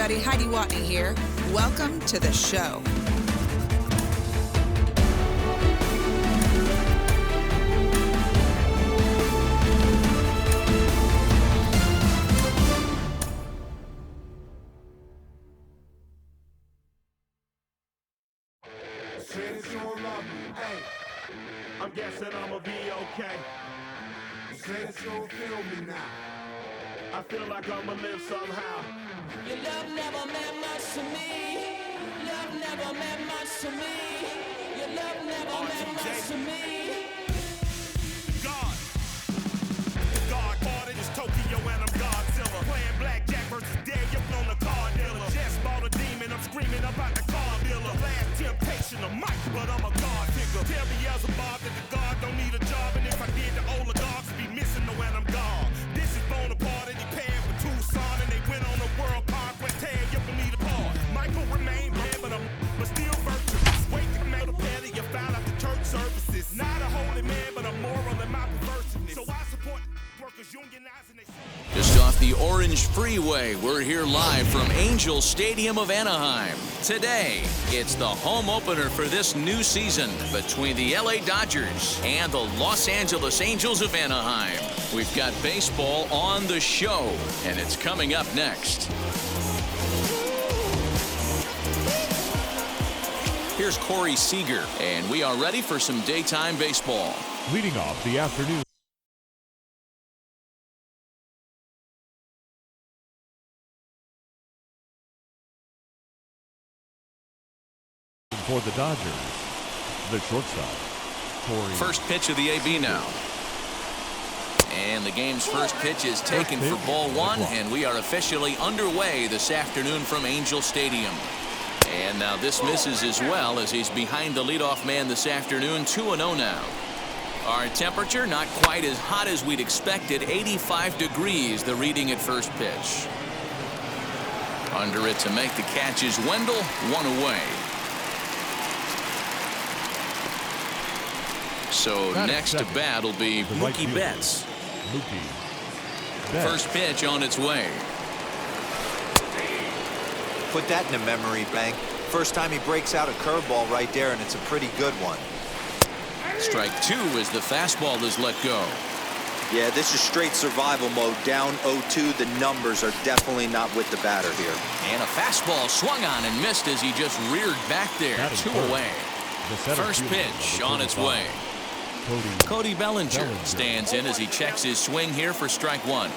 everybody. Heidi Watney here. Welcome to the show. I'm guessing I'ma be okay. Say that you don't feel me now. I feel like I'ma live somehow. Your love never meant much to me. Love never meant much to me. Your love never meant much to me. God. God parted is Tokyo and I'm Godzilla. Playing blackjack versus dead, you're on the car dealer. Just bought a demon, I'm screaming about the car dealer. Last temptation of Mike, but I'm a God figure. Tell me Beelzebub that the God don't need a job. And if I did, the oligarchs be missing the when I'm gone. This is Bonaparte and he paired with Tucson. And they went on a world conquest, tear you from me apart. Michael remained bad, but still virtuous. Wake the man, the petty, you found out the church services. Not a holy man, but a moral in my perversiveness. So I support workers unionizing. Just off the Orange Freeway, we're here live from Angel Stadium of Anaheim. Today, it's the home opener for this new season between the LA Dodgers and the Los Angeles Angels of Anaheim. We've got baseball on the show, and it's coming up next. Here's Corey Seager, and we are ready for some daytime baseball. Leading off the afternoon. For the Dodgers, the shortstop, Corey. First pitch of the AB now. And the game's first pitch is taken for ball one, and we are officially underway this afternoon from Angel Stadium. And now this misses as well as he's behind the leadoff man this afternoon, 2-0 now. Our temperature not quite as hot as we'd expected, 85 degrees the reading at first pitch. Under it to make the catch is Wendell, one away. So next to bat will be Mookie Betts. First pitch on its way. Put that in a memory bank. First time he breaks out a curveball right there, and it's a pretty good one. Strike two as the fastball is let go. Yeah, this is straight survival mode. Down 0-2. The numbers are definitely not with the batter here. And a fastball swung on and missed as he just reared back there. Two away. First pitch on its way. Cody Bellinger stands in as he checks his swing here for strike one.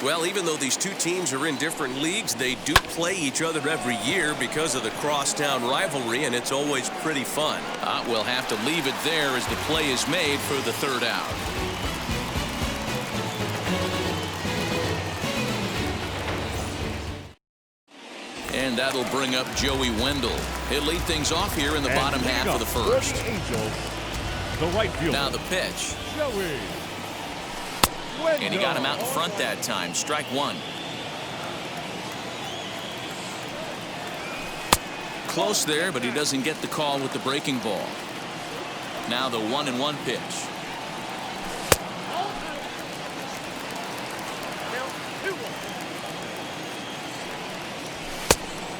Well, even though these two teams are in different leagues, they do play each other every year because of the crosstown rivalry, and it's always pretty fun. We'll have to leave it there as the play is made for the third out. And that'll bring up Joey Wendell. He'll lead things off here in the bottom half of the first. The right fielder. Now the pitch. Joey. And he got him out in front that time. Strike one. Close there, but he doesn't get the call with the breaking ball. Now the 1-1 pitch.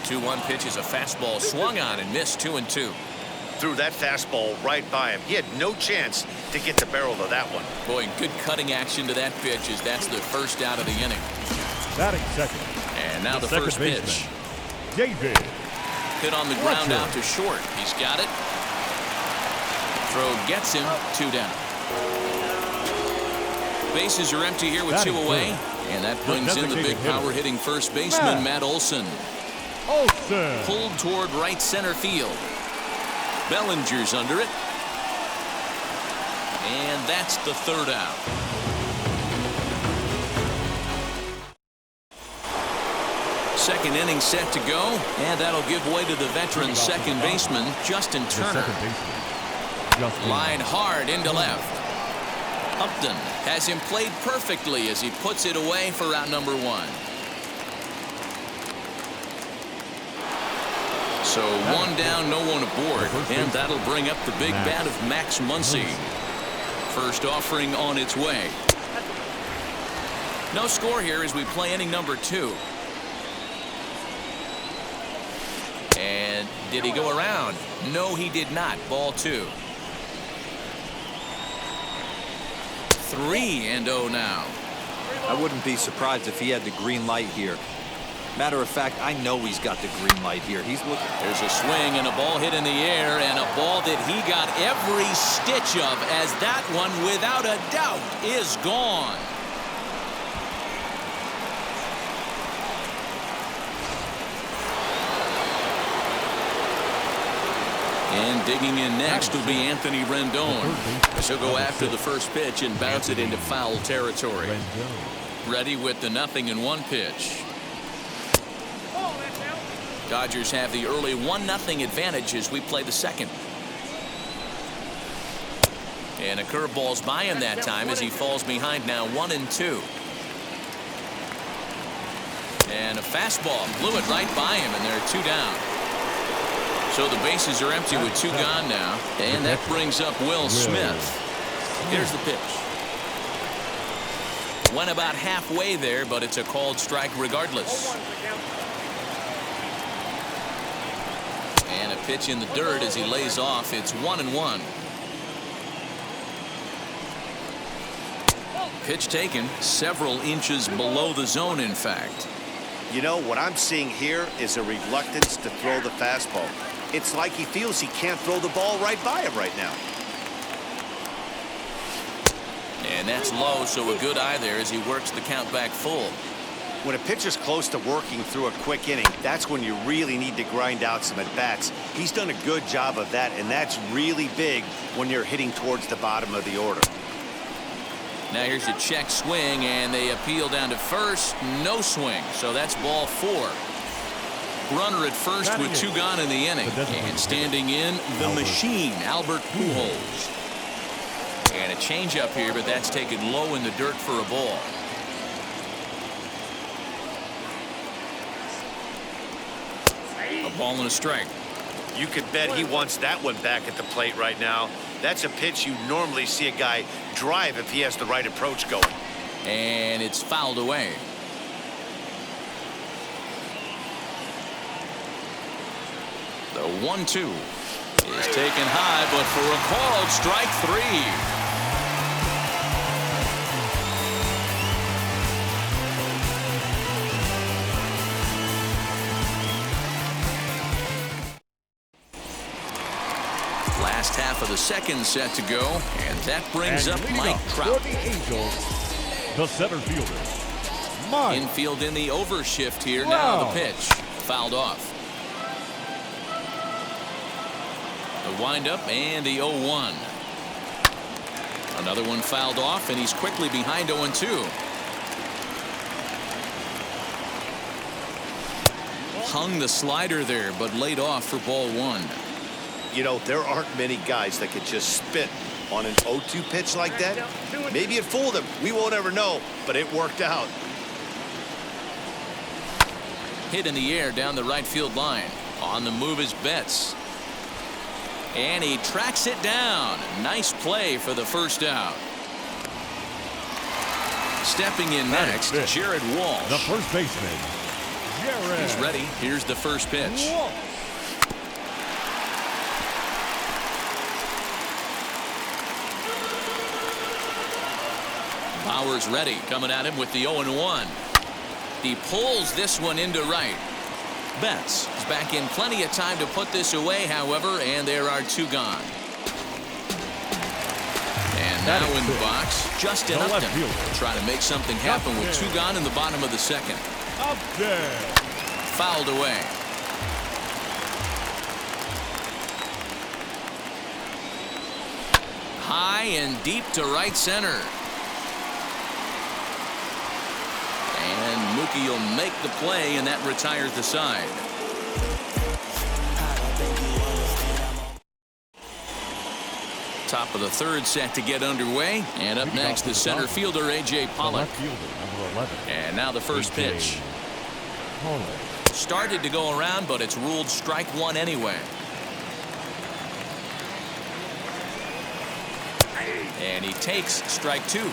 Two 2-1 pitch is a fastball swung on and missed 2-2. Threw that fastball right by him. He had no chance to get the barrel of that one. Boy, good cutting action to that pitch as that's the first out of the inning. Batting second. And now the first pitch. David. Hit on the ground out to short. He's got it. Throw gets him. 2 down. Bases are empty here with 2 away. And that brings in the big power hitting first baseman, Matt Olson. Pulled toward right center field. Bellinger's under it. And that's the third out. Second inning set to go. And that'll give way to the veteran second baseman, Justin Turner. Line hard into left. Upton has him played perfectly as he puts it away for out number 1. So 1 down, no one aboard, and that'll bring up the big bat of Max Muncy. First offering on its way. No score here as we play inning number 2. Did he go around? No, he did not. Ball 2. 3-0 now. I wouldn't be surprised if he had the green light here. Matter of fact, I know he's got the green light here. He's looking. There's a swing and a ball hit in the air, and a ball that he got every stitch of, as that one, without a doubt, is gone. And digging in next will be Anthony Rendon. He'll go after the first pitch and bounce it into foul territory. Ready with the 0-1 pitch. Dodgers have the early 1-0 advantage as we play the second. And a curveball's by him that time as he falls behind now 1-2. And a fastball blew it right by him, and there are 2 down. So the bases are empty with 2 gone now, and that brings up Will Smith. Here's the pitch. Went about halfway there, but it's a called strike regardless. And a pitch in the dirt as he lays off. It's 1-1. Pitch taken several inches below the zone, in fact. You know, what I'm seeing here is a reluctance to throw the fastball. It's like he feels he can't throw the ball right by him right now. And that's low, so a good eye there as he works the count back full. When a pitcher's close to working through a quick inning, that's when you really need to grind out some at-bats. He's done a good job of that, and that's really big when you're hitting towards the bottom of the order. Now here's a check swing, and they appeal down to first. No swing, so that's ball 4. Runner at first with 2 gone in the inning. And standing in, the machine, Albert Pujols. And a changeup here, but that's taken low in the dirt for a ball. A ball and a strike. You could bet he wants that one back at the plate right now. That's a pitch you normally see a guy drive if he has the right approach going. And it's fouled away. The 1-2 is taken high, but for a called strike 3. Last half of the second set to go, and that brings up Mike Trout. For the Angels, the center fielder, Mike. Infield in the overshift here. Now the pitch fouled off. The windup and the 0-1. Another one fouled off, and he's quickly behind 0-2. Hung the slider there, but laid off for ball 1. You know, there aren't many guys that could just spit on an 0-2 pitch like that. Maybe it fooled him. We won't ever know, but it worked out. Hit in the air down the right field line. On the move is Betts. And he tracks it down. Nice play for the first out. Stepping in next, Jared Walsh. The first baseman, Jared. He's ready. Here's the first pitch. Walsh. Bauer's ready, coming at him with the 0-1. He pulls this one into right. Betts is back in plenty of time to put this away, however, and there are 2 gone. And now in the box, just enough to try to make something happen with 2 gone in the bottom of the second. Up there. Fouled away. High and deep to right center. And Mookie will make the play, and that retires the side. Top of the third set to get underway. And up next, the center fielder, A.J. Pollock. And now the first pitch. Started to go around, but it's ruled strike 1 anyway. And he takes strike 2.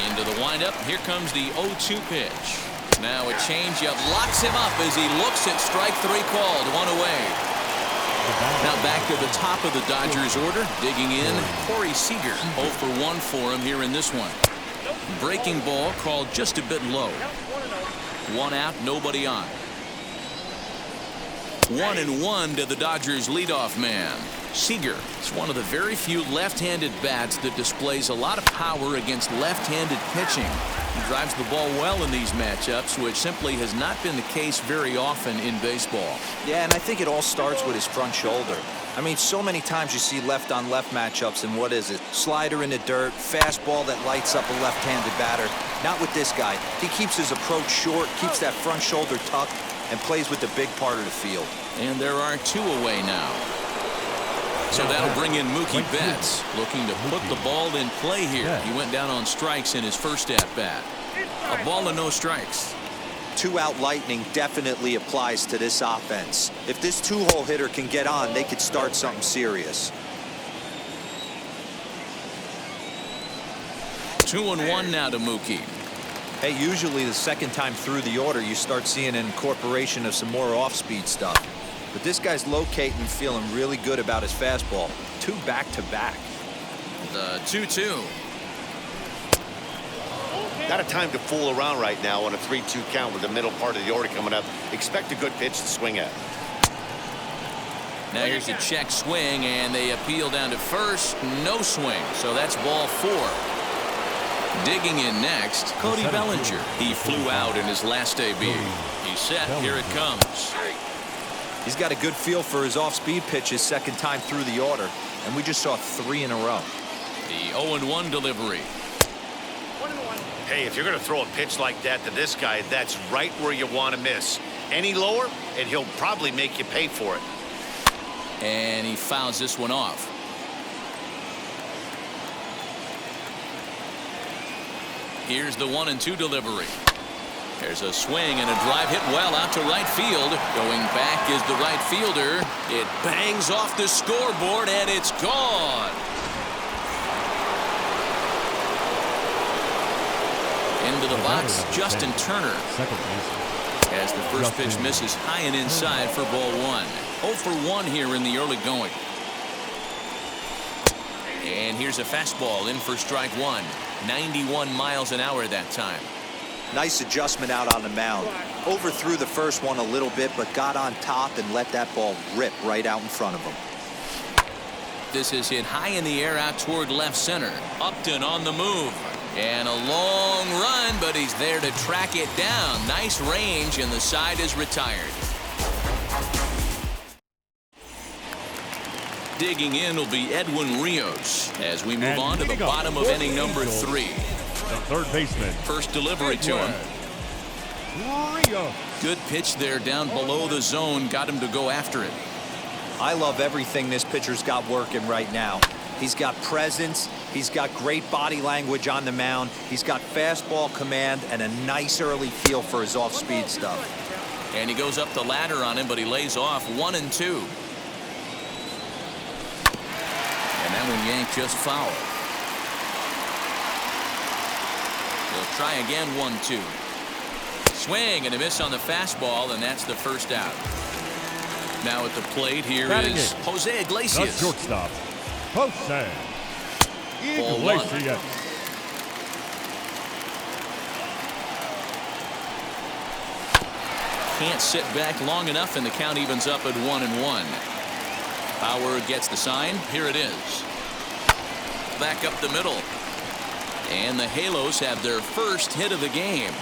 Into the windup. Here comes the 0-2 pitch. Now a changeup locks him up as he looks at strike 3 called. 1 away. Now back to the top of the Dodgers order. Digging in, Corey Seager. 0 for 1 for him here in this one. Breaking ball called just a bit low. 1 out, nobody on. 1-1 to the Dodgers leadoff man. Seager is one of the very few left-handed bats that displays a lot of power against left-handed pitching. He drives the ball well in these matchups, which simply has not been the case very often in baseball. Yeah, and I think it all starts with his front shoulder. I mean, so many times you see left-on-left matchups, and what is it? Slider in the dirt, fastball that lights up a left-handed batter. Not with this guy. He keeps his approach short, keeps that front shoulder tucked, and plays with the big part of the field. And there are 2 away now. So that'll bring in Mookie Betts, looking to put the ball in play here. He went down on strikes in his first at-bat. A ball and no strikes. 2-out lightning definitely applies to this offense. If this 2-hole hitter can get on, they could start something serious. 2-1 now to Mookie. Hey, usually the second time through the order, you start seeing an incorporation of some more off-speed stuff. But this guy's locating and feeling really good about his fastball. 2 back-to-back. The 2-2. Not a time to fool around right now on a 3-2 count with the middle part of the order coming up. Expect a good pitch to swing at. Now here's a check swing, and they appeal down to first. No swing, so that's ball 4. Digging in next, Cody Bellinger. He flew out in his last debut. He's set. Here it comes. He's got a good feel for his off-speed pitches second time through the order, and we just saw 3 in a row. The 0-1 delivery. Hey, if you're going to throw a pitch like that to this guy, that's right where you want to miss. Any lower, and he'll probably make you pay for it. And he fouls this one off. Here's the 1-2 delivery. There's a swing and a drive hit well out to right field. Going back is the right fielder. It bangs off the scoreboard and it's gone. Into the box, Justin Turner. As the first pitch misses high and inside for ball 1. 0 for 1 here in the early going. And here's a fastball in for strike 1. 91 miles an hour that time. Nice adjustment out on the mound. Overthrew the first one a little bit, but got on top and let that ball rip right out in front of him. This is hit high in the air out toward left center. Upton on the move. And a long run, but he's there to track it down. Nice range, and the side is retired. Digging in will be Edwin Rios as we move on to the bottom of inning number 3. The third baseman. First delivery to him. Good pitch there down below the zone. Got him to go after it. I love everything this pitcher's got working right now. He's got presence. He's got great body language on the mound. He's got fastball command and a nice early feel for his off-speed stuff. And he goes up the ladder on him, but he lays off 1-2. And that one yanked just foul. He'll try again. 1-2. Swing and a miss on the fastball, and that's the first out. Now at the plate here is Jose Iglesias. The shortstop, Jose Iglesias. Can't sit back long enough, and the count evens up at 1-1. Bauer gets the sign. Here it is. Back up the middle. And the Halos have their first hit of the game.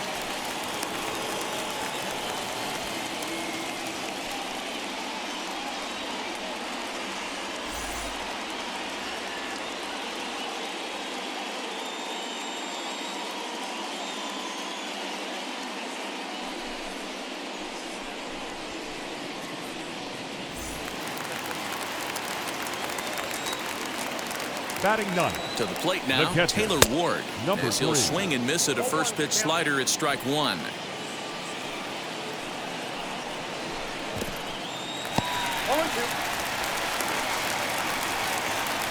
Batting none. To the plate now, Taylor Ward. As he'll swing and miss at a first pitch slider at strike 1.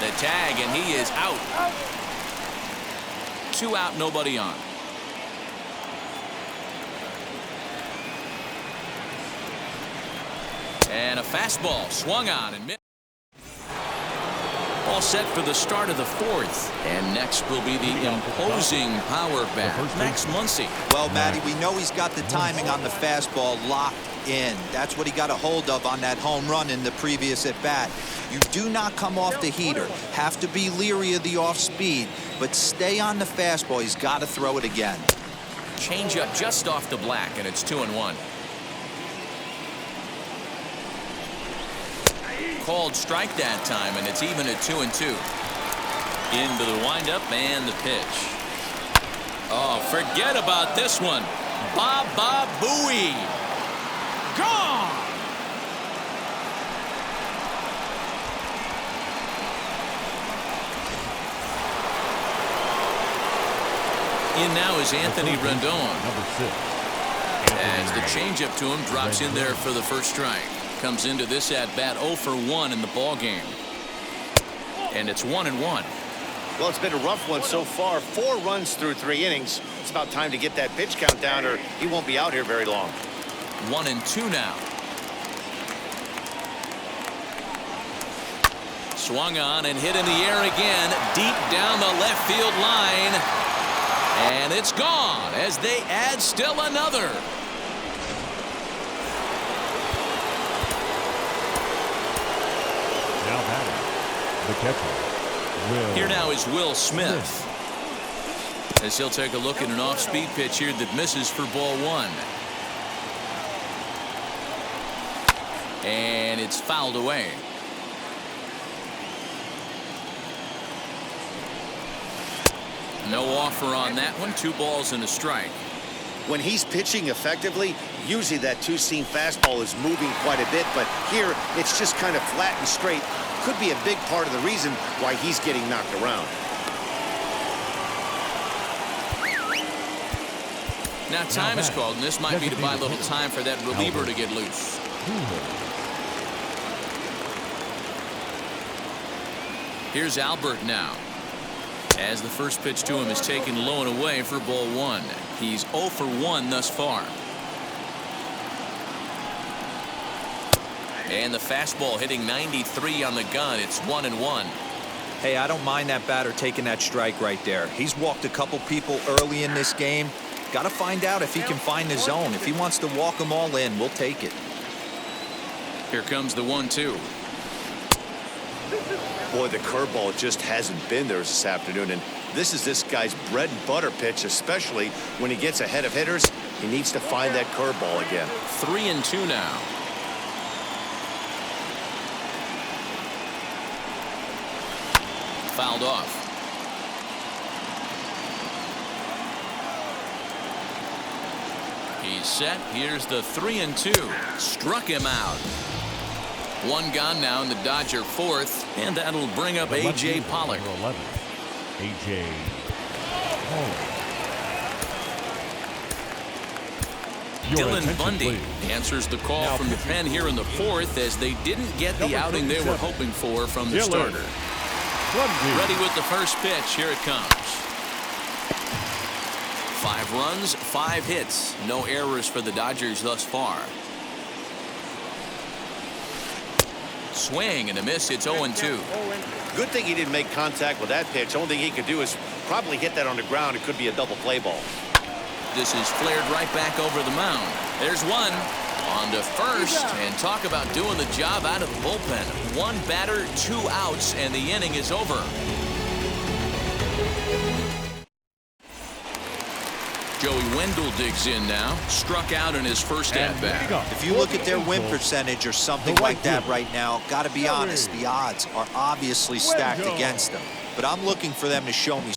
The tag, and he is out. 2 out, nobody on. And a fastball swung on and missed. All set for the start of the fourth. And next will be the imposing power bat, Max Muncy. Well, Matty, we know he's got the timing on the fastball locked in. That's what he got a hold of on that home run in the previous at-bat. You do not come off the heater. Have to be leery of the off-speed, but stay on the fastball. He's got to throw it again. Changeup just off the black, and it's 2-1. Called strike that time, and it's even at 2-2. Into the windup and the pitch. Oh, forget about this one. Baba Booey. Gone. In now is Anthony Rendon. As the changeup to him drops in there for the first strike. Comes into this at bat 0 for 1 in the ball game. And it's 1-1. Well, it's been a rough one so far. 4 runs through 3 innings. It's about time to get that pitch count down, or he won't be out here very long. 1-2 now. Swung on and hit in the air again, deep down the left field line. And it's gone as they add still another. Now batting, the catcher, Will. Here now is Will Smith. As he'll take a look at an off-speed pitch here that misses for ball 1. And it's fouled away. No offer on that one. 2 balls and a strike. When he's pitching effectively, usually that two-seam fastball is moving quite a bit, but here it's just kind of flat and straight. Could be a big part of the reason why he's getting knocked around. Now time is called, and this might be to buy a little time for that reliever to get loose. Here's Albert now. As the first pitch to him is taken low and away for ball 1. He's 0 for 1 thus far. And the fastball hitting 93 on the gun. It's 1-1. Hey, I don't mind that batter taking that strike right there. He's walked a couple people early in this game. Got to find out if he can find the zone. If he wants to walk them all in, we'll take it. Here comes the 1-2. Boy, the curveball just hasn't been there this afternoon, and this is this guy's bread and butter pitch, especially when he gets ahead of hitters. He needs to find that curveball again. 3-2 now. Fouled off. He's set. Here's the 3-2. Struck him out. 1 gone now in the Dodger 4th, and that'll bring up A.J. Pollock. 11. A.J. Pollock. Dylan Bundy answers the call Now from the pen here in the 4th as they didn't get the outing they were hoping for from the starter. Ready with the first pitch. Here it comes. 5 runs, 5 hits. No errors for the Dodgers thus far. Swing and a miss. It's 0-2. Good thing he didn't make contact with that pitch. Only thing he could do is probably hit that on the ground. It could be a double play ball. This is flared right back over the mound. There's one. On to first, and talk about doing the job out of the bullpen. 1 batter, 2 outs, and the inning is over. Joey Wendell digs in now. Struck out in his first at-bat. If you look at their win percentage or something like that right now, got to be honest, the odds are obviously stacked against them. But I'm looking for them to show me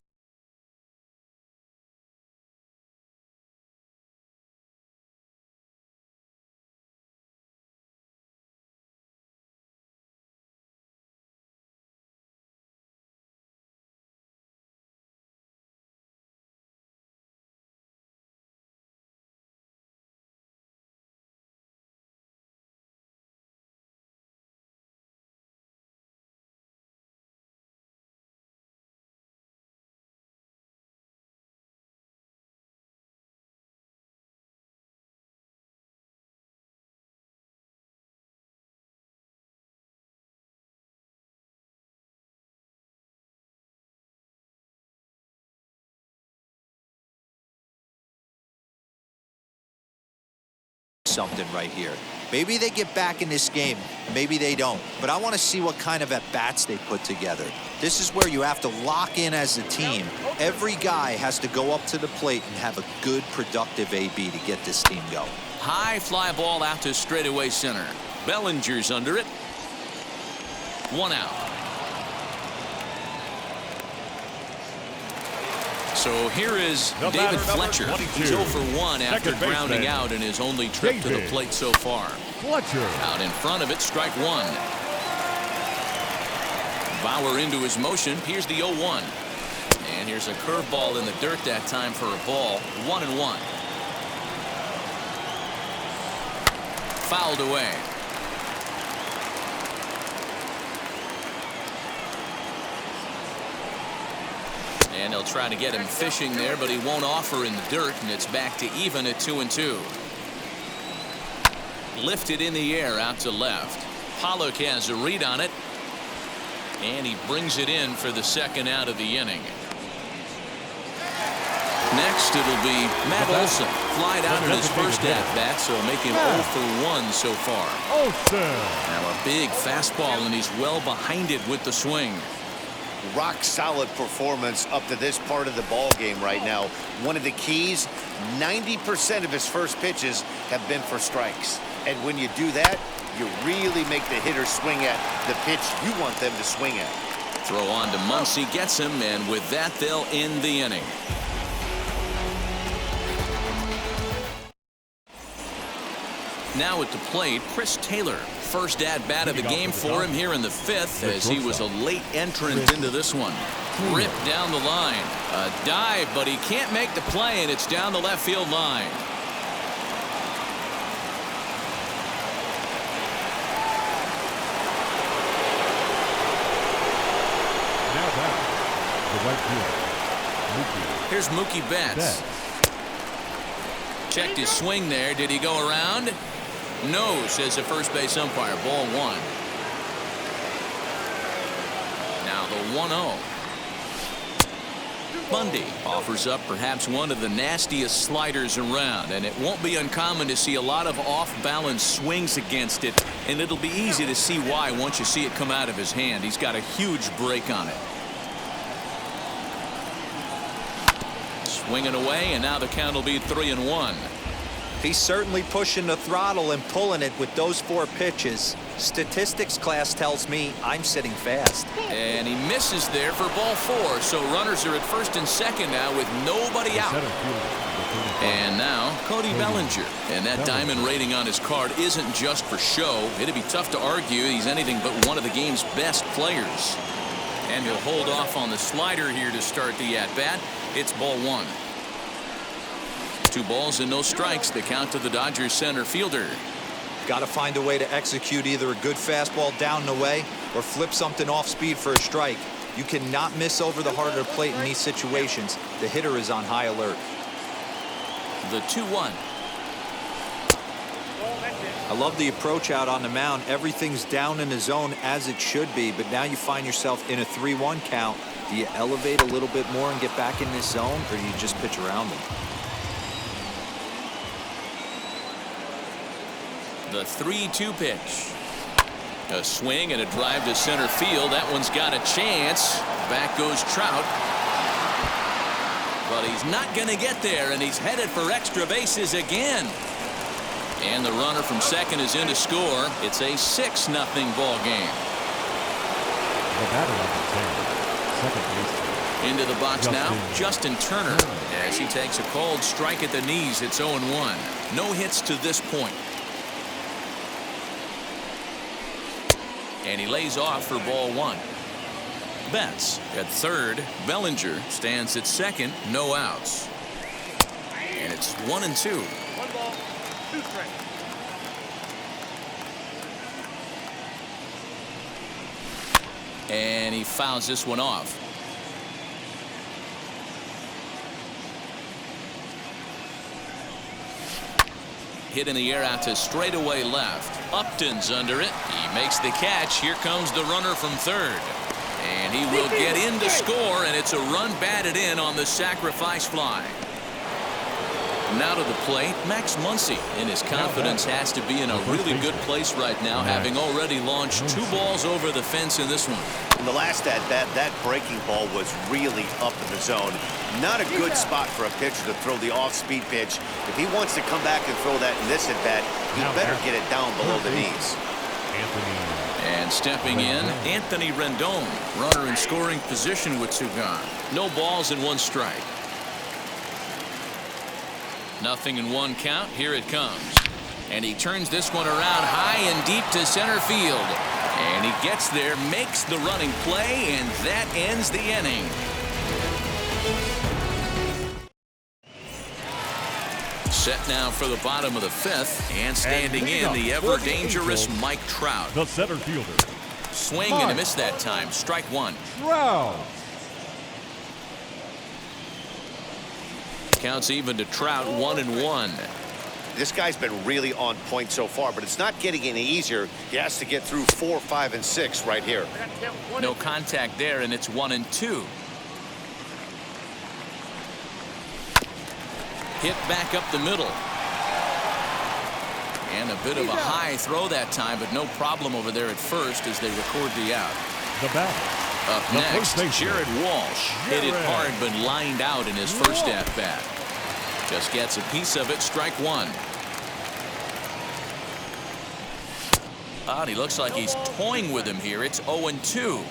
something right here. Maybe they get back in this game, maybe they don't. But I want to see what kind of at-bats they put together. This is where you have to lock in as a team. Every guy has to go up to the plate and have a good, productive AB to get this team going. High fly ball out to straightaway center. Bellinger's under it. 1 out. So here is David Fletcher. He's 0 for 1 after grounding out in his only trip to the plate so far. Fletcher. Out in front of it, strike 1. Bauer into his motion. Here's the 0-1. And here's a curveball in the dirt that time for a ball. 1-1. Fouled away. And they'll try to get him fishing there, but he won't offer in the dirt, and it's back to even at 2-2. Lifted in the air out to left. Pollock has a read on it, and he brings it in for the second out of the inning. Next, it'll be Matt Olson. Flied out in his first at-bat, so make him 0 for 1 so far. Olson. Now a big fastball, and he's well behind it with the swing. Rock solid performance up to this part of the ball game right now. One of the keys, 90% of his first pitches have been for strikes. And when you do that, you really make the hitter swing at the pitch you want them to swing at. Throw on to Muncy, gets him, and with that, they'll end the inning. Now at the plate, Chris Taylor. First at-bat of the game for him here in the 5th, as he was a late entrant into this one. Ripped down the line. A dive, but he can't make the play, and it's down the left field line. Now back to right field. Here's Mookie Betts. Checked his swing there. Did he go around? No, says the first base umpire. Ball 1. Now the 1-0. Bundy offers up perhaps one of the nastiest sliders around, and it won't be uncommon to see a lot of off-balance swings against it, and it'll be easy to see why once you see it come out of his hand. He's got a huge break on it. Swinging away, and now the count will be 3-1. He's certainly pushing the throttle and pulling it with those 4 pitches. Statistics class tells me I'm sitting fast. And he misses there for ball 4. So runners are at first and second now with nobody out. And now Cody Bellinger. And that diamond rating on his card isn't just for show. It'd be tough to argue he's anything but one of the game's best players. And he'll hold off on the slider here to start the at-bat. It's ball 1. 2 balls and no strikes. The count to the Dodgers center fielder. Got to find a way to execute either a good fastball down the way or flip something off speed for a strike. You cannot miss over the heart of the plate in these situations. The hitter is on high alert. The 2-1. I love the approach out on the mound. Everything's down in the zone as it should be, but now you find yourself in a 3-1 count. Do you elevate a little bit more and get back in this zone, or do you just pitch around them? The 3-2 pitch. A swing and a drive to center field. That one's got a chance. Back goes Trout. But he's not going to get there, and he's headed for extra bases again. And the runner from second is in to score. It's a 6-0 ball game. The batter on the 10, second base. Into the box now, Justin Turner. As he takes a cold strike at the knees, it's 0-1. No hits to this point. And he lays off for ball 1. Betts at third. Bellinger stands at second. No outs. And it's 1-2. 1 ball, 2 strikes. And he fouls this one off. Hit in the air out to straightaway left. Upton's under it. He makes the catch. Here comes the runner from third. And he will get in to score, and it's a run batted in on the sacrifice fly. Now to the plate, Max Muncy, and his confidence has to be in a really good place right now, having already launched 2 balls over the fence in this one. In the last at-bat, that breaking ball was really up in the zone. Not a good spot for a pitcher to throw the off-speed pitch. If he wants to come back and throw that in this at-bat, he better get it down below the knees. And stepping in, Anthony Rendon, runner in scoring position with 2 gone. No balls and 1 strike. Nothing in 1 count. Here it comes. And he turns this one around high and deep to center field. And he gets there, makes the running play, and that ends the inning. Set now for the bottom of the 5th, and standing in the ever-dangerous Mike Trout. The center fielder. Swing and a miss that time. Strike 1. Trout. Counts even to Trout, 1-1. This guy's been really on point so far, but it's not getting any easier. He has to get through 4, 5, and 6 right here. No contact there, and it's 1-2. Hit back up the middle. And a bit of a high throw that time, but no problem over there at first as they record the out. The batter. Up next, Jared Walsh. Hit it hard, but lined out in his first at-bat. Just gets a piece of it. Strike 1. He looks like he's toying with him here. It's 0-2.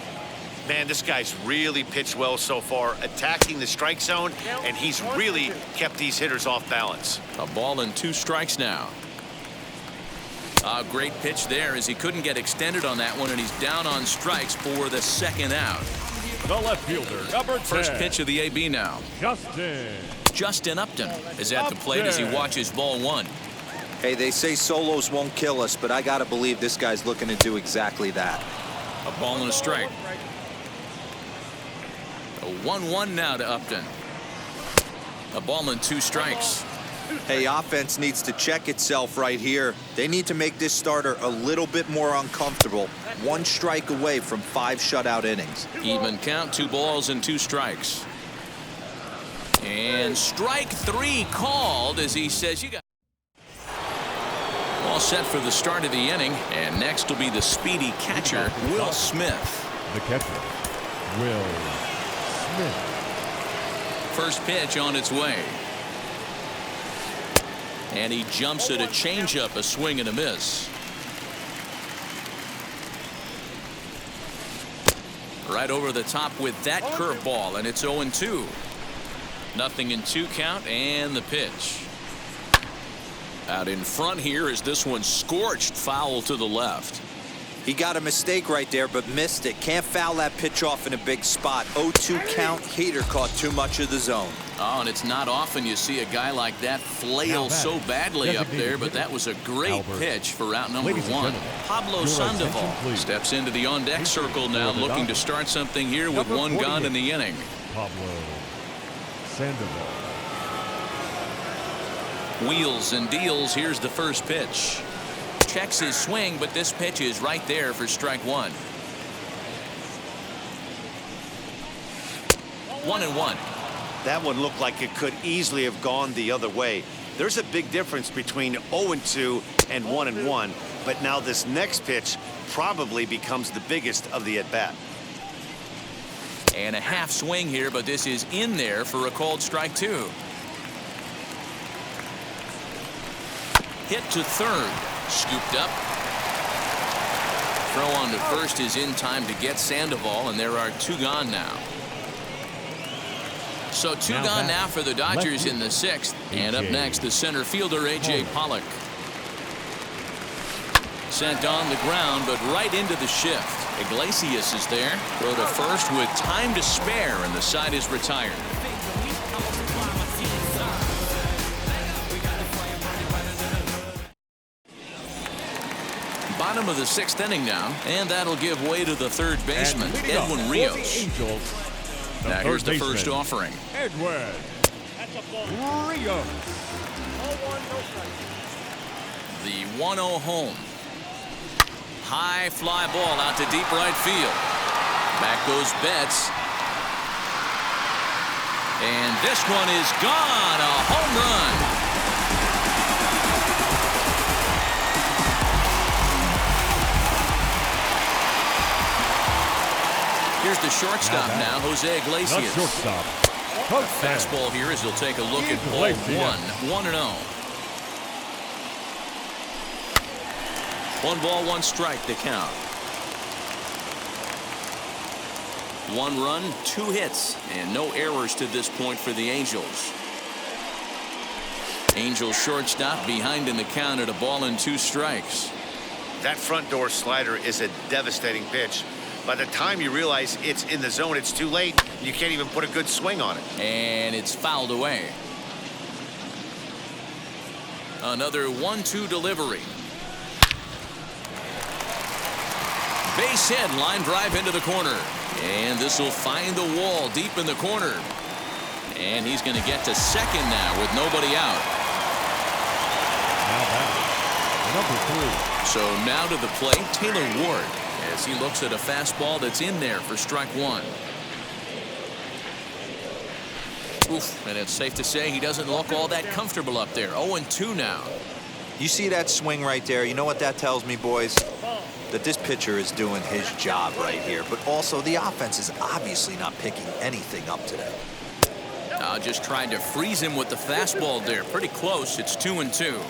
Man, this guy's really pitched well so far, attacking the strike zone, and he's really kept these hitters off balance. A ball and 2 strikes now. A great pitch there as he couldn't get extended on that one, and he's down on strikes for the 2nd out. The left fielder, number 10. First pitch of the AB now. Justin Upton is at the plate as he watches ball 1. Hey, they say solos won't kill us, but I got to believe this guy's looking to do exactly that. A ball and a strike. A 1-1 now to Upton. A ball and 2 strikes. Hey, offense needs to check itself right here. They need to make this starter a little bit more uncomfortable. 1 strike away from 5 shutout innings. Even count, 2 balls and 2 strikes. And strike 3 called as he says, you got. All set for the start of the inning. And next will be the speedy catcher, Will Smith. The catcher, Will Smith. First pitch on its way. And he jumps at a changeup, a swing and a miss. Right over the top with that curveball, and it's 0-2. Nothing in 2 count, and the pitch. Out in front here is this one scorched foul to the left. He got a mistake right there, but missed it. Can't foul that pitch off in a big spot. 0-2 count. Hader caught too much of the zone. Oh, and it's not often you see a guy like that flail so badly up there, but that was a great pitch for route number 1. Pablo Sandoval steps into the on-deck circle now, looking to start something here with 1 gone in the inning. Pablo Sandoval. Wheels and deals. Here's the first pitch. Checks his swing, but this pitch is right there for strike 1. 1-1. That one looked like it could easily have gone the other way. There's a big difference between 0-2 and 1-1, but now this next pitch probably becomes the biggest of the at-bat. And a half swing here, but this is in there for a called strike 2. Hit to third. Scooped up. Throw on to first is in time to get Sandoval, and there are 2 gone now. So 2 gone now for the Dodgers in the 6th. And up next, the center fielder, A.J. Pollock. Sent on the ground, but right into the shift. Iglesias is there. Throw to first with time to spare, and the side is retired. Bottom of the 6th inning now, and that'll give way to the third baseman, Edwin Rios. Now here's the first offering. Edwin Rios. The 1-0 home. High fly ball out to deep right field. Back goes Betts. And this one is gone. A home run. Here's the shortstop now, Jose The Iglesias. shortstop. Fastball here as he'll take a look at ball one. 1-0. 1 ball, 1 strike to count. 1 run, 2 hits, and no errors to this point for the Angels. Angels shortstop behind in the count at a ball and 2 strikes. That front door slider is a devastating pitch. By the time you realize it's in the zone, it's too late. You can't even put a good swing on it. And it's fouled away. Another 1-2 delivery. Base hit, line drive into the corner. And this will find the wall deep in the corner. And he's going to get to second now with nobody out. Now batting, number 3. So now to the plate, Taylor Ward, as he looks at a fastball that's in there for strike 1. Oof, and it's safe to say he doesn't look all that comfortable up there. 0-2 now. You see that swing right there? You know what that tells me, boys? That this pitcher is doing his job right here. But also, the offense is obviously not picking anything up today. Just trying to freeze him with the fastball there. Pretty close. It's 2-2.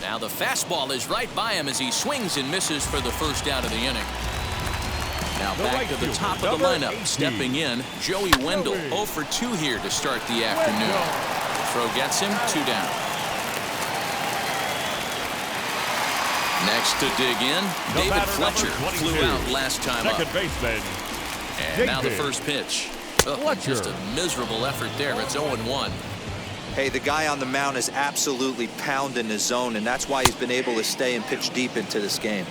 Now the fastball is right by him as he swings and misses for the first out of the inning. Now back to the top of the lineup. Stepping in, Joey Wendell. 0 for 2 here to start the afternoon. The throw gets him 2 down. Next to dig in, David Fletcher flew out last time up. Second baseman. And now the first pitch. Just a miserable effort there. It's 0-1. Hey, the guy on the mound is absolutely pounding his zone, and that's why he's been able to stay and pitch deep into this game.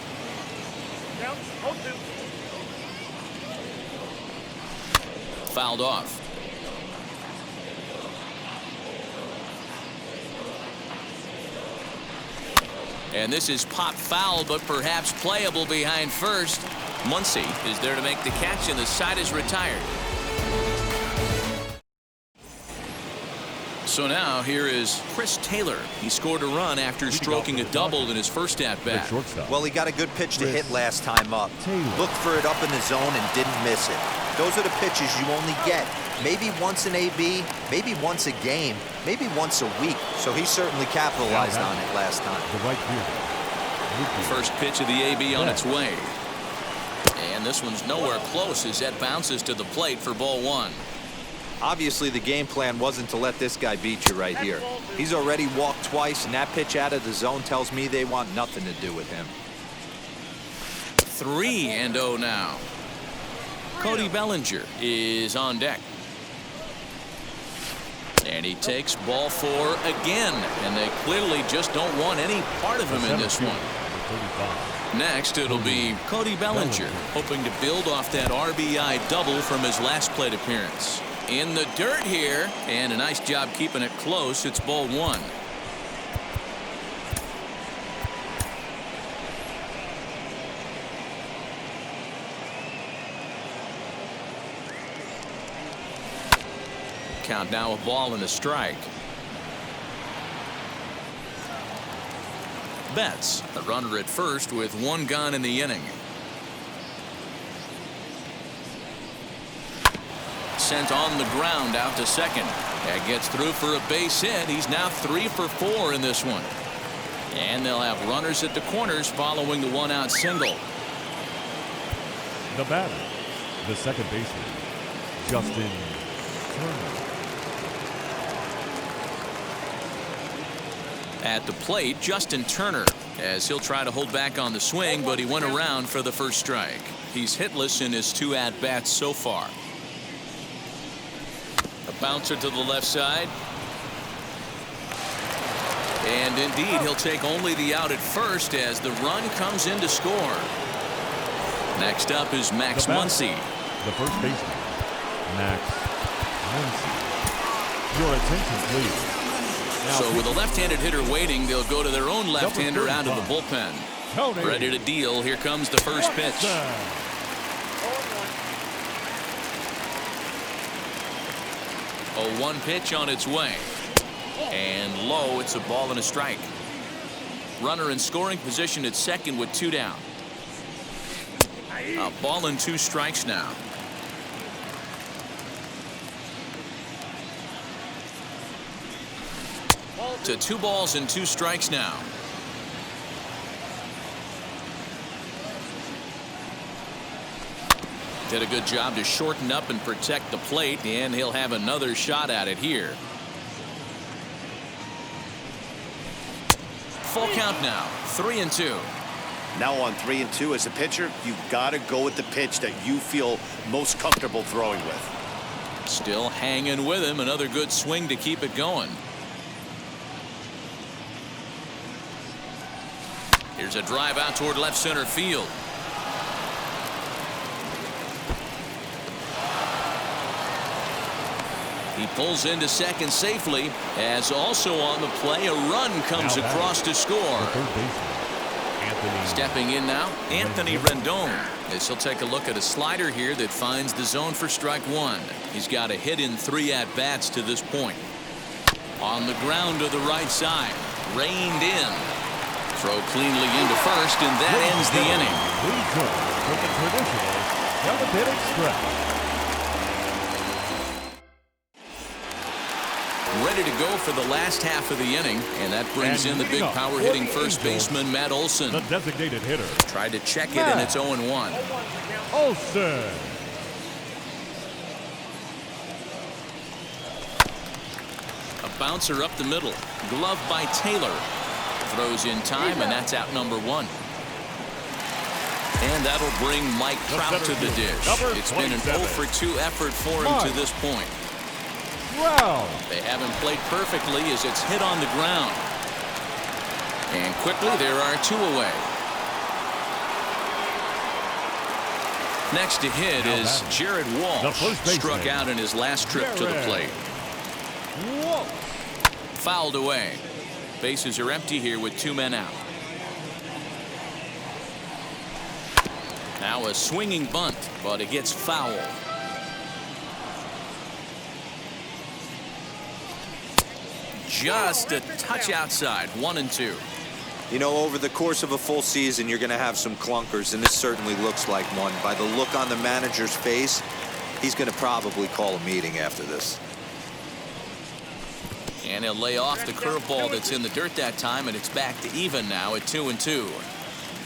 Fouled off. And this is pop foul, but perhaps playable behind first. Muncy is there to make the catch, and the side is retired. So now here is Chris Taylor. He scored a run after stroking a double in his first at-bat. Well, he got a good pitch to hit last time up. Looked for it up in the zone and didn't miss it. Those are the pitches you only get maybe once in AB, maybe once a game, maybe once a week. So he certainly capitalized on it last time. The right fielder. First pitch of the AB on its way. And this one's nowhere close as that bounces to the plate for ball 1. Obviously, the game plan wasn't to let this guy beat you right here. He's already walked twice, and that pitch out of the zone tells me they want nothing to do with him. 3-0 now. Cody Bellinger is on deck. And he takes ball 4 again. And they clearly just don't want any part of him in this one. Next, it'll be Cody Bellinger, hoping to build off that RBI double from his last plate appearance. In the dirt here, and a nice job keeping it close. It's ball 1. Count now, a ball and a strike. Betts, the runner at first with 1 gone in the inning. Sent on the ground out to second. That gets through for a base hit. He's now 3 for 4 in this one. And they'll have runners at the corners following the 1-out single. The batter, the second baseman, Justin Turner. At the plate, Justin Turner, as he'll try to hold back on the swing, but he went around for the first strike. He's hitless in his 2 at-bats so far. A bouncer to the left side. And indeed, he'll take only the out at first as the run comes in to score. Next up is Max Muncy. The first baseman, Max Muncy. Your attention, please. So with a left-handed hitter waiting, they'll go to their own left-hander out of the bullpen. Ready to deal. Here comes the first pitch. A 1 pitch on its way. And low, it's a ball and a strike. Runner in scoring position at second with 2 down. A ball and 2 strikes now. To 2 balls and 2 strikes now. Did a good job to shorten up and protect the plate, and he'll have another shot at it here. Full count now, 3-2. Now on 3-2 as a pitcher, you've got to go with the pitch that you feel most comfortable throwing with. Still hanging with him. Another good swing to keep it going. Here's a drive out toward left center field. He pulls into second safely, as also on the play a run comes across to score. Stepping in now, Anthony Rendon, as he'll take a look at a slider here that finds the zone for strike 1. He's got a hit in 3 at-bats to this point. On the ground to the right side, reined in. Throw cleanly into first, and that ends the inning. From the traditional Celebrated stretch. Ready to go for the last half of the inning, and that brings in the big power hitting first baseman Matt Olson. The designated hitter. Tried to check it, and it's 0-1. Olson. A bouncer up the middle. Glove by Taylor. Throws in time, and that's out number 1. And that'll bring Mike Trout to the dish. It's been an 0 for 2 effort for him to this point. They haven't played perfectly as it's hit on the ground. And quickly there are 2 away. Next to hit is Jared Walsh. Struck out in his last trip to the plate. Fouled away. Bases are empty here with 2 men out. Now a swinging bunt, but it gets foul. Just a touch outside, 1-2. You know, over the course of a full season, you're going to have some clunkers, and this certainly looks like one. By the look on the manager's face, he's going to probably call a meeting after this. And he'll lay off the curveball that's in the dirt that time, and it's back to even now at 2-2.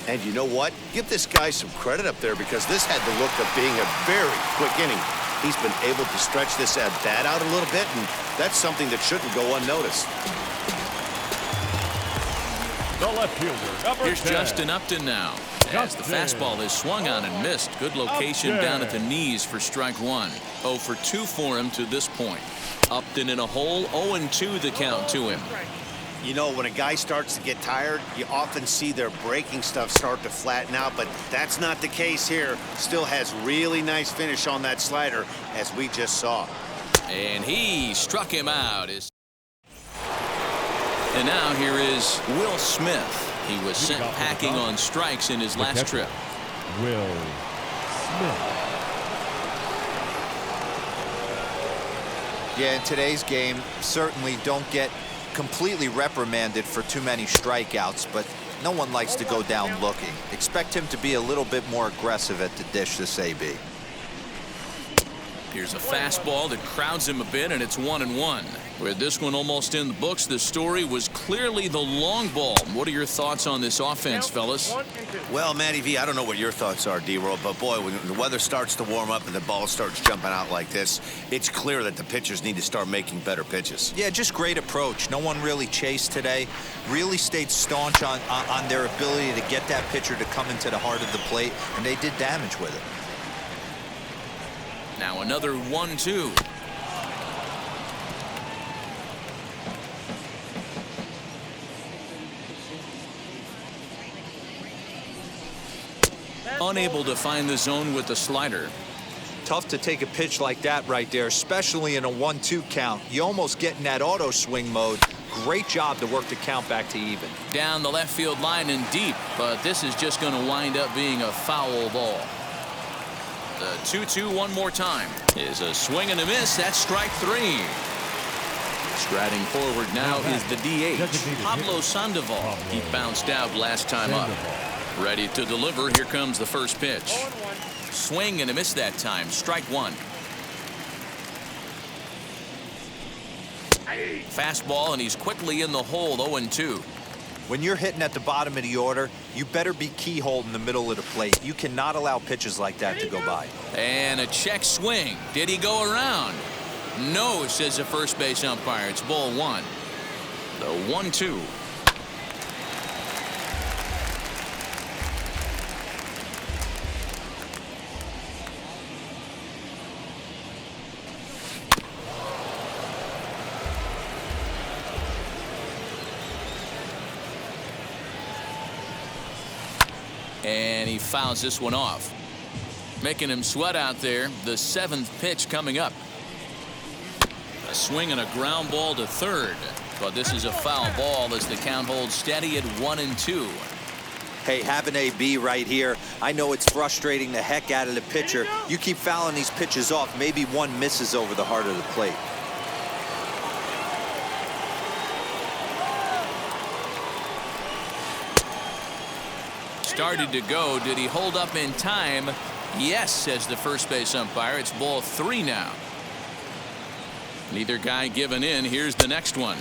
And you know what? Give this guy some credit up there, because this had the look of being a very quick inning. He's been able to stretch this at-bat out a little bit, and that's something that shouldn't go unnoticed. The left fielder, number Here's 10. Justin Upton now. As the fastball is swung on and missed. Good location down at the knees for strike 1. 0 for 2 for him to this point. Upton in a hole, 0-2 the count to him. You know, when a guy starts to get tired, you often see their breaking stuff start to flatten out, but that's not the case here. Still has really nice finish on that slider, as we just saw. And he struck him out. And now here is Will Smith. He was sent packing on strikes in his last trip. Will Smith. Yeah, in today's game, certainly don't get completely reprimanded for too many strikeouts, but no one likes to go down looking. Expect him to be a little bit more aggressive at the dish this AB. Here's a fastball that crowds him a bit, and it's 1-1. With this one almost in the books, the story was clearly the long ball. What are your thoughts on this offense, fellas? Well, Matty V, I don't know what your thoughts are, D-Roll, but boy, when the weather starts to warm up and the ball starts jumping out like this, it's clear that the pitchers need to start making better pitches. Yeah, just great approach. No one really chased today. Really stayed staunch on their ability to get that pitcher to come into the heart of the plate, and they did damage with it. Now another 1-2. Unable to find the zone with the slider. Tough to take a pitch like that right there, especially in a 1-2 count. You almost get in that auto swing mode. Great job to work the count back to even. Down the left field line and deep, but this is just going to wind up being a foul ball. The 2-2 one more time is a swing and a miss. That's strike 3. Striding forward now is the DH, Pablo Sandoval. He bounced out last time up. Ready to deliver. Here comes the first pitch. Swing and a miss that time. Strike one. Fastball, and he's quickly in the hole. 0-2. When you're hitting at the bottom of the order, you better be keyhole in the middle of the plate. You cannot allow pitches like that to go by. And a check swing. Did he go around? No, says the first base umpire. It's ball one. The 1-2. And he fouls this one off, making him sweat out there. The 7th pitch coming up. A swing and a ground ball to third, but this is a foul ball as the count holds steady at 1-2. Hey, have an AB right here. I know it's frustrating the heck out of the pitcher. You keep fouling these pitches off, maybe one misses over the heart of the plate. Started to go. Did he hold up in time? Yes, says the first base umpire. It's ball 3 now. Neither guy giving in. Here's the next one.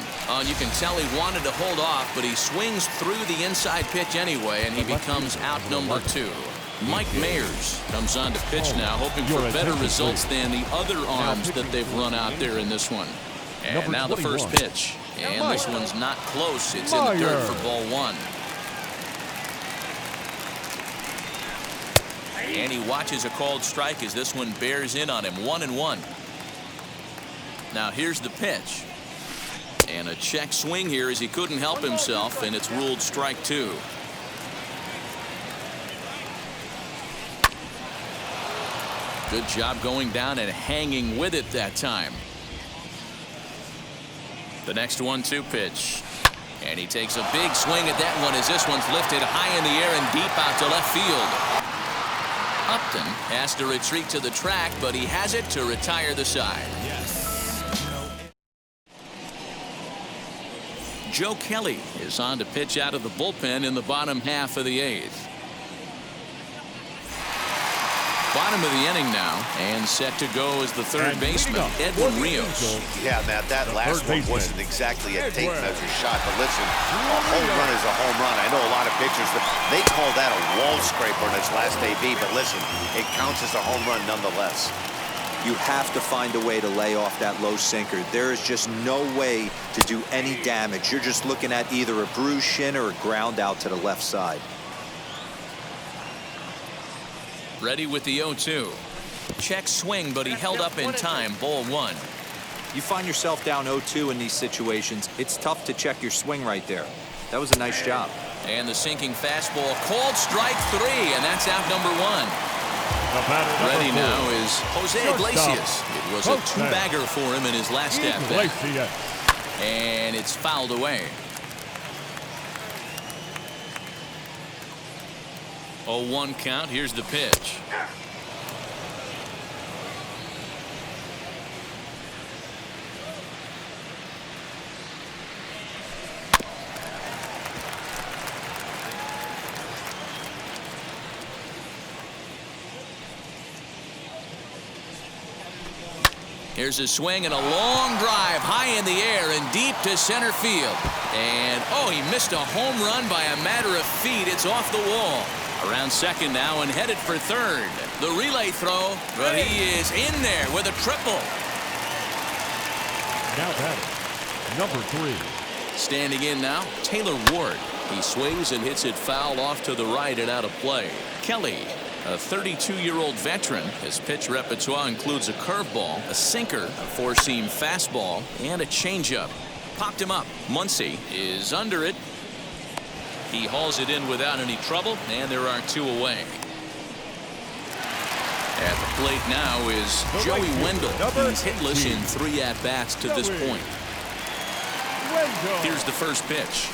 You can tell he wanted to hold off, but he swings through the inside pitch anyway, and he becomes out number 2. Mike Mayers comes on to pitch now, hoping for better results than the other arms that they've run out there in this one. And now the first pitch. And this one's not close. It's in the dirt for ball 1. And he watches a called strike as this one bears in on him. 1-1. Now here's the pitch. And a check swing here as he couldn't help himself, and it's ruled strike 2. Good job going down and hanging with it that time. The next 1-2 pitch. And he takes a big swing at that one as this one's lifted high in the air and deep out to left field. Upton has to retreat to the track, but he has it to retire the side. Joe Kelly is on to pitch out of the bullpen in the bottom half of the 8th. Bottom of the inning now, and set to go as the third baseman, Edwin Rios. Yeah, Matt, that last one wasn't exactly a tape measure shot, but listen, a home run is a home run. I know a lot of pitchers, they call that a wall scraper in its last AB, but listen, it counts as a home run nonetheless. You have to find a way to lay off that low sinker. There is just no way to do any damage. You're just looking at either a bruised shin or a ground out to the left side. Ready with the 0-2. Check swing, but he held up in time. Ball 1. You find yourself down 0-2 in these situations, it's tough to check your swing right there. That was a nice job. And the sinking fastball called strike 3, and that's out number 1. Ready now is Jose Iglesias. It was a 2-bagger for him in his last at-bat. And it's fouled away. 0-1 count. Here's the pitch. Here's a swing and a long drive high in the air and deep to center field. And, he missed a home run by a matter of feet. It's off the wall. Around second now and headed for third. The relay throw, but he is in there with a triple. Now batting, number 3. Standing in now, Taylor Ward. He swings and hits it foul off to the right and out of play. Kelly, a 32-year-old veteran. His pitch repertoire includes a curveball, a sinker, a four-seam fastball, and a changeup. Popped him up. Muncy is under it. He hauls it in without any trouble, and there are 2 away. At the plate now is Joey Wendell. He's hitless in 3 at-bats to this point. Here's the first pitch.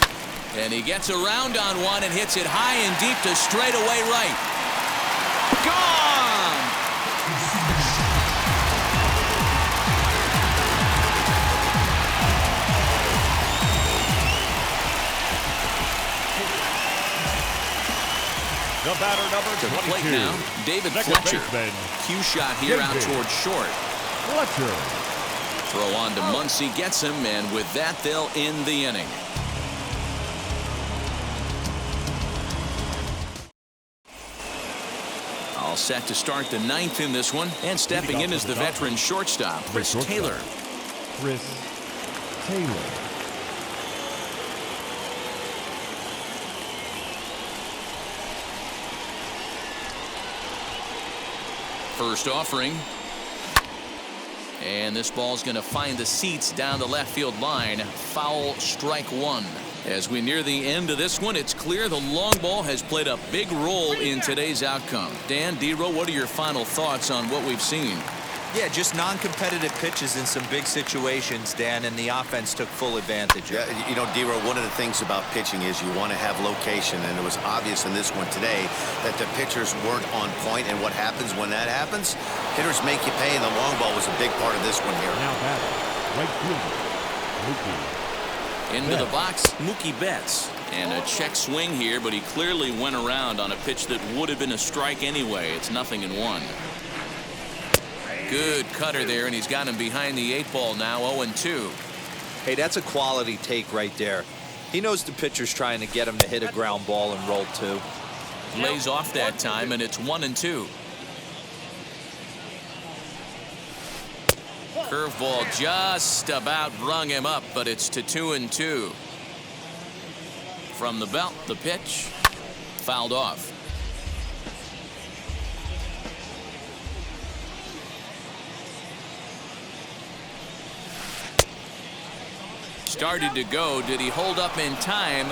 And he gets around on one and hits it high and deep to straightaway right. Gone! batter, number To the plate 22. now, David Second Fletcher. baseman, Cue shot here out David towards short. Fletcher. Throw on to Muncy, gets him, and with that, they'll end the inning. All set to start the ninth in this one, and stepping in is the veteran shortstop, Chris Taylor. Chris Taylor. First offering. And this ball's going to find the seats down the left field line. Foul, strike one. As we near the end of this one, it's clear the long ball has played a big role in today's outcome. Dan, D-Row, what are your final thoughts on what we've seen? Yeah, just non-competitive pitches in some big situations, Dan, and the offense took full advantage. Yeah, you know, D-Row, one of the things about pitching is you want to have location, and it was obvious in this one today that the pitchers weren't on point, and what happens when that happens? Hitters make you pay, and the long ball was a big part of this one here. Now batting, right fielder, Mookie Into the Betts. box, Mookie Betts. And a check swing here, but he clearly went around on a pitch that would have been a strike anyway. It's 0-1. Good cutter there, and he's got him behind the 8 ball now, 0-2. Hey, that's a quality take right there. He knows the pitcher's trying to get him to hit a ground ball and roll two. Lays off that time, and it's 1-2. Curveball just about rung him up, but it's to 2-2. From the belt, the pitch fouled off. Started to go. Did he hold up in time?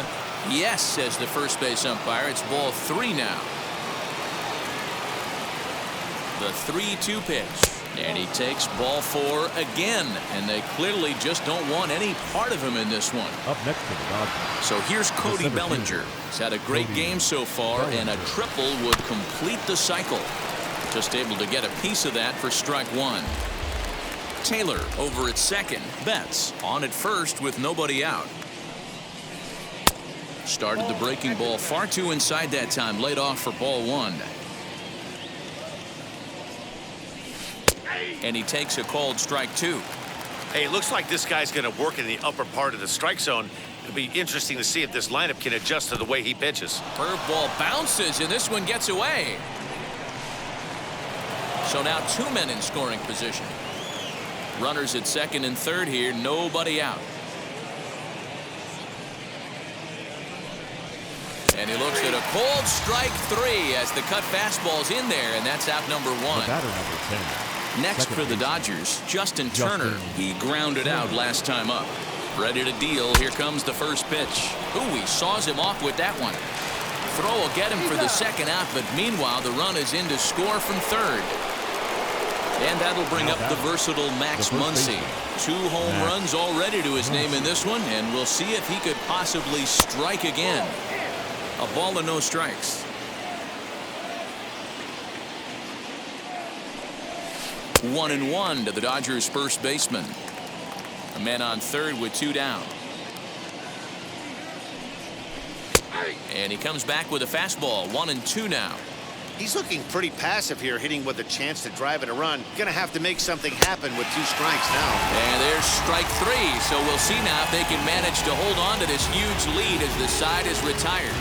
Yes, says the first base umpire. It's ball 3 now. The 3-2 pitch. And he takes ball 4 again. And they clearly just don't want any part of him in this one. Up next to the Dodgers. So here's Cody December Bellinger. He's had a great game so far, and a triple would complete the cycle. Just able to get a piece of that for strike one. Taylor over at second. Betts on at first with nobody out. Started the breaking ball far too inside that time. Laid off for ball 1. And he takes a called strike 2. Hey, it looks like this guy's going to work in the upper part of the strike zone. It'll be interesting to see if this lineup can adjust to the way he pitches. Curveball bounces, and this one gets away. So now 2 men in scoring position. Runners at second and third here. Nobody out. And he looks at a cold strike 3 as the cut fastball's in there, and that's out number 1. The batter, number 10. Next Second for the base. Dodgers, Justin Turner. He grounded out last time up. Ready to deal. Here comes the first pitch. Ooh, he saws him off with that one. Throw will get him for the second out, but meanwhile the run is in to score from third. And that'll bring up the versatile Max Muncy. 2 home runs already to his name in this one, and we'll see if he could possibly strike again. A ball and no strikes. 1-1 to the Dodgers first baseman. A man on third with 2 down. And he comes back with a fastball. 1-2 now. He's looking pretty passive here, hitting with a chance to drive in a run. Gonna have to make something happen with 2 strikes now. And there's strike 3. So we'll see now if they can manage to hold on to this huge lead as the side is retired.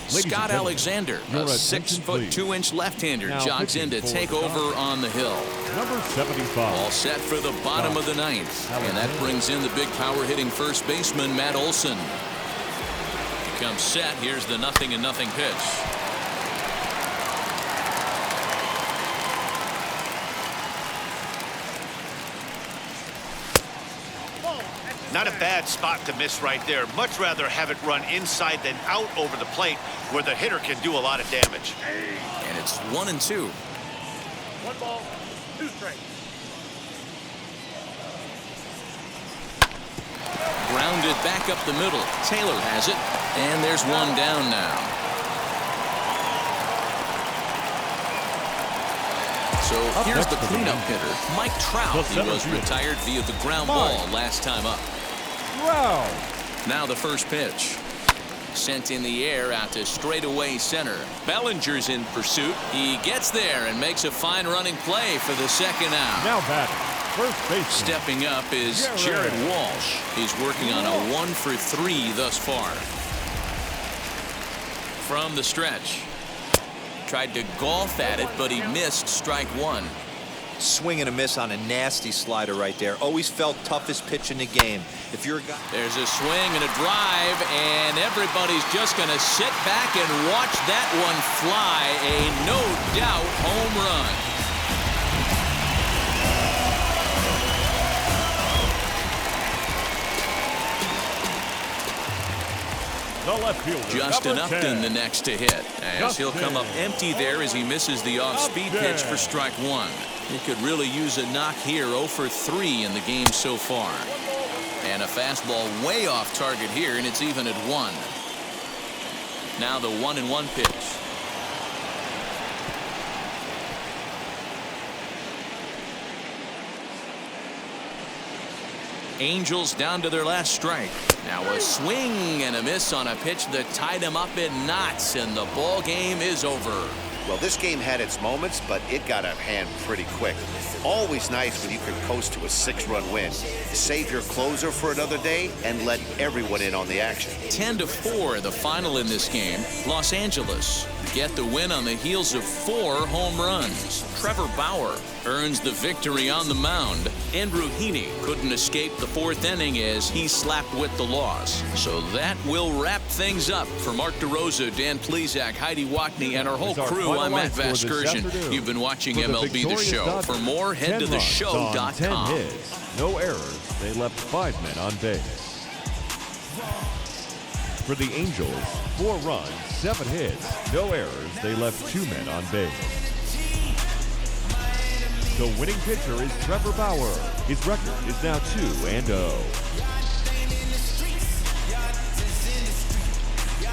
Scott Alexander, a 6-foot 2-inch left-hander, jogs in to take over on the hill. Number 75. All set for the bottom of the 9th. And that brings in the big power-hitting first baseman, Matt Olson. He comes set. Here's the 0-0 pitch. Not a bad spot to miss right there. Much rather have it run inside than out over the plate where the hitter can do a lot of damage. And it's 1-2. 1 ball, 2 strikes. Grounded back up the middle. Taylor has it. And there's 1 down now. So here's the cleanup hitter, Mike Trout. He was retired via the ground ball last time up. Wow. Now the first pitch. Sent in the air out to straightaway center. Bellinger's in pursuit. He gets there and makes a fine running play for the second out. Now batting, first base. Stepping up is Jared Walsh. He's working on a 1-for-3 thus far. From the stretch. Tried to golf at it, but he missed strike one. Swing and a miss on a nasty slider right there. Always felt toughest pitch in the game. If you're a guy... There's a swing and a drive, and everybody's just going to sit back and watch that one fly. A no-doubt home run. The left fielder, Justin number Upton 10. the next to hit, as he'll come up empty there as he misses the off-speed pitch for strike one. He could really use a knock here. 0-for-3 in the game so far. And a fastball way off target here, and it's even at 1. Now the 1-1 pitch. Angels down to their last strike. Now a swing and a miss on a pitch that tied him up in knots, and the ball game is over. Well, this game had its moments, but it got out of hand pretty quick. Always nice when you can coast to a 6-run win. Save your closer for another day and let everyone in on the action. 10-4 the final in this game. Los Angeles get the win on the heels of 4 home runs. Trevor Bauer earns the victory on the mound. Andrew Heaney couldn't escape the 4th inning as he slapped with the loss. So that will wrap things up. For Mark DeRosa, Dan Plesac, Heidi Watney, and our whole crew, I'm Matt Vasgersian. You've been watching MLB The Show. For more, head to theshow.com. 10 hits, no errors. They left 5 men on base. For the Angels, 4 runs, 7 hits, no errors. They left 2 men on base. The winning pitcher is Trevor Bauer. His record is now 2-0.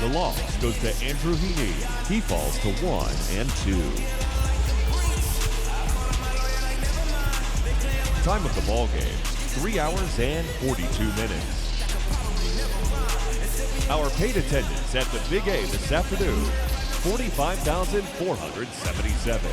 The loss goes to Andrew Heaney. He falls to 1-2. Time of the ball game, 3 hours and 42 minutes. Our paid attendance at the Big A this afternoon, 45,477.